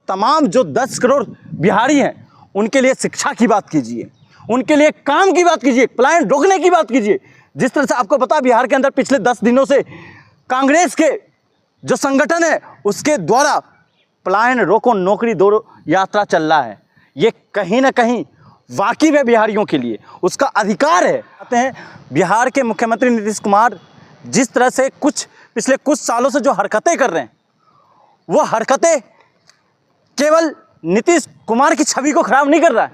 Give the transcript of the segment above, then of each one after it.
तमाम जो 10 करोड़ बिहारी हैं उनके लिए शिक्षा की बात कीजिए, उनके लिए काम की बात कीजिए, पलायन रोकने की बात कीजिए। जिस तरह से आपको पता है बिहार के अंदर पिछले 10 दिनों से कांग्रेस के जो संगठन है उसके द्वारा पलायन रोको नौकरी दो यात्रा चल रहा है। ये कहीं ना कहीं वाकिफ है बिहारियों के लिए, उसका अधिकार है। आते हैं बिहार के मुख्यमंत्री नीतीश कुमार जिस तरह से पिछले कुछ सालों से जो हरकतें कर रहे हैं, वो हरकतें केवल नीतीश कुमार की छवि को खराब नहीं कर रहा है,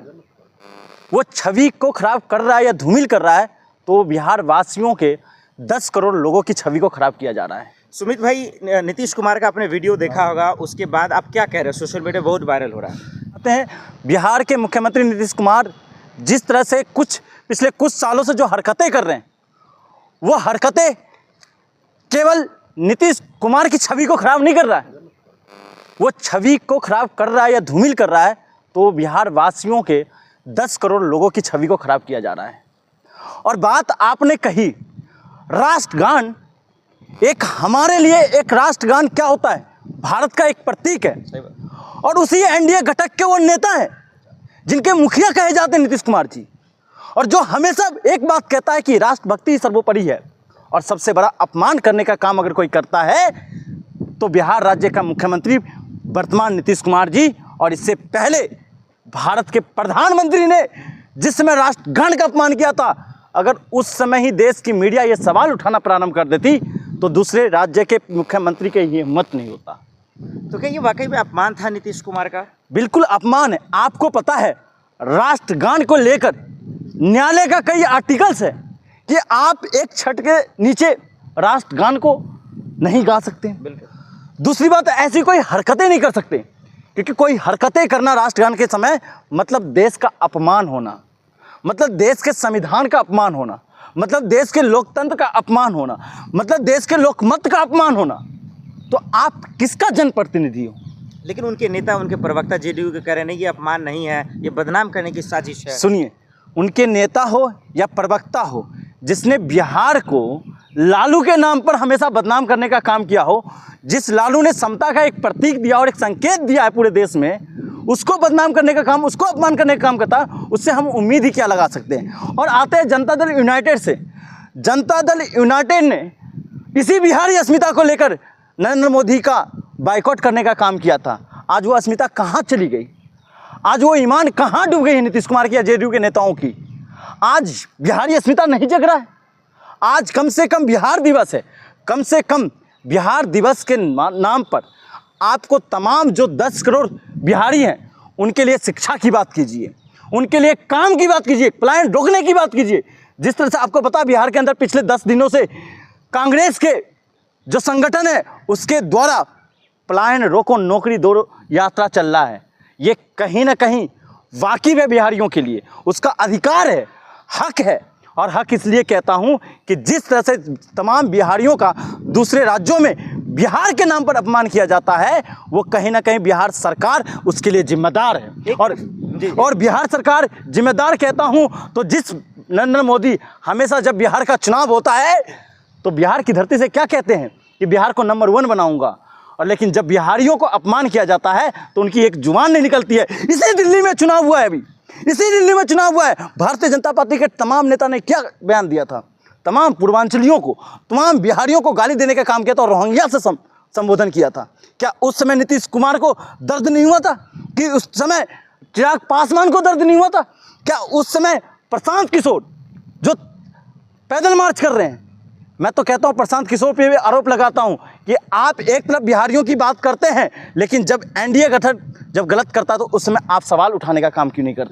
वो छवि को खराब कर रहा है या धूमिल कर रहा है, तो बिहार वासियों के 10 करोड़ लोगों की छवि को खराब किया जा रहा है। सुमित भाई, नीतीश कुमार का आपने वीडियो देखा होगा, उसके बाद आप क्या कह रहे हैं? सोशल मीडिया बहुत वायरल हो रहा है। आते हैं बिहार के मुख्यमंत्री नीतीश कुमार जिस तरह से पिछले कुछ सालों से जो हरकतें कर रहे हैं, वो हरकतें केवल नीतीश कुमार की छवि को खराब नहीं कर रहा है, वो छवि को खराब कर रहा है या धूमिल कर रहा है, तो बिहार वासियों के 10 करोड़ लोगों की छवि को खराब किया जा रहा है। और बात आपने कही राष्ट्रगान, एक हमारे लिए एक राष्ट्रगान क्या होता है, भारत का एक प्रतीक है, और उसी एनडीए घटक के वो नेता हैं जिनके मुखिया कहे जाते हैं नीतीश कुमार जी, और जो हमेशा एक बात कहता है कि राष्ट्रभक्ति सर्वोपरि है। और सबसे बड़ा अपमान करने का काम अगर कोई करता है तो बिहार राज्य का मुख्यमंत्री वर्तमान नीतीश कुमार जी, और इससे पहले भारत के प्रधानमंत्री ने जिस समय राष्ट्रगान का अपमान किया था, अगर उस समय ही देश की मीडिया ये सवाल उठाना प्रारंभ कर देती तो दूसरे राज्य के मुख्यमंत्री के ये हिम्मत नहीं होता। तो क्या ये वाकई में अपमान था नीतीश कुमार का? बिल्कुल अपमान है। आपको पता है राष्ट्रगान को लेकर न्यायालय का कई आर्टिकल्स है कि आप एक छत के नीचे राष्ट्रगान को नहीं गा सकते। बिल्कुल। दूसरी बात, ऐसी कोई हरकतें नहीं कर सकते, क्योंकि कोई हरकतें करना राष्ट्रगान के समय मतलब देश का अपमान होना, मतलब देश के संविधान का अपमान होना, मतलब देश के लोकतंत्र का अपमान होना, मतलब देश के लोकमत का अपमान होना। तो आप किसका जनप्रतिनिधि हो? लेकिन उनके नेता, उनके प्रवक्ता जेडीयू के कह रहे हैं ये अपमान नहीं है, ये बदनाम करने की साजिश है। सुनिए, उनके नेता हो या प्रवक्ता हो, जिसने बिहार को लालू के नाम पर हमेशा बदनाम करने का काम किया हो, जिस लालू ने समता का एक प्रतीक दिया और एक संकेत दिया है पूरे देश में, उसको बदनाम करने का काम, उसको अपमान करने का काम करता, उससे हम उम्मीद ही क्या लगा सकते हैं। और आते हैं जनता दल यूनाइटेड से। जनता दल यूनाइटेड ने इसी बिहारी अस्मिता को लेकर नरेंद्र मोदी का बाइकआउट करने का काम किया था। आज वो अस्मिता कहाँ चली गई? आज वो ईमान कहाँ डूब गई है नीतीश कुमार की या जेडीयू के नेताओं की? आज बिहारी अस्मिता नहीं जग रहा है। आज कम से कम बिहार दिवस है, कम से कम बिहार दिवस के नाम पर आपको तमाम जो 10 करोड़ बिहारी हैं उनके लिए शिक्षा की बात कीजिए, उनके लिए काम की बात कीजिए, पलायन रोकने की बात कीजिए। जिस तरह से आपको पता है बिहार के अंदर पिछले 10 दिनों से कांग्रेस के जो संगठन है उसके द्वारा पलायन रोको नौकरी दो यात्रा चल रहा है। ये कहीं ना कहीं वाकिफ है बिहारियों के लिए, उसका अधिकार है, हक है। और हक इसलिए कहता हूं कि जिस तरह से तमाम बिहारियों का दूसरे राज्यों में बिहार के नाम पर अपमान किया जाता है, वो कहीं ना कहीं बिहार सरकार उसके लिए जिम्मेदार है। और बिहार सरकार जिम्मेदार कहता हूं तो जिस नरेंद्र मोदी हमेशा जब बिहार का चुनाव होता है तो बिहार की धरती से क्या कहते हैं कि बिहार को नंबर 1 बनाऊंगा, और लेकिन जब बिहारियों को अपमान किया जाता है तो उनकी एक जुबान नहीं निकलती है। इसी दिल्ली में चुनाव हुआ है, अभी इसी दिल्ली में चुनाव हुआ है। भारतीय जनता पार्टी के तमाम नेता ने क्या बयान दिया था? तमाम पूर्वांचलियों को, तमाम बिहारियों को गाली देने का काम किया था और रोहिंग्या से संबोधन किया था। क्या उस समय नीतीश कुमार को दर्द नहीं हुआ था? कि उस समय चिराग पासवान को दर्द नहीं हुआ था? क्या उस समय प्रशांत किशोर जो पैदल मार्च कर रहे हैं, मैं तो कहता हूं प्रशांत किशोर पे भी आरोप लगाता हूं कि आप एक तरफ बिहारियों की बात करते हैं, लेकिन जब एनडीए गठन जब गलत करता तो उस समय आप सवाल उठाने का काम क्यों नहीं करते?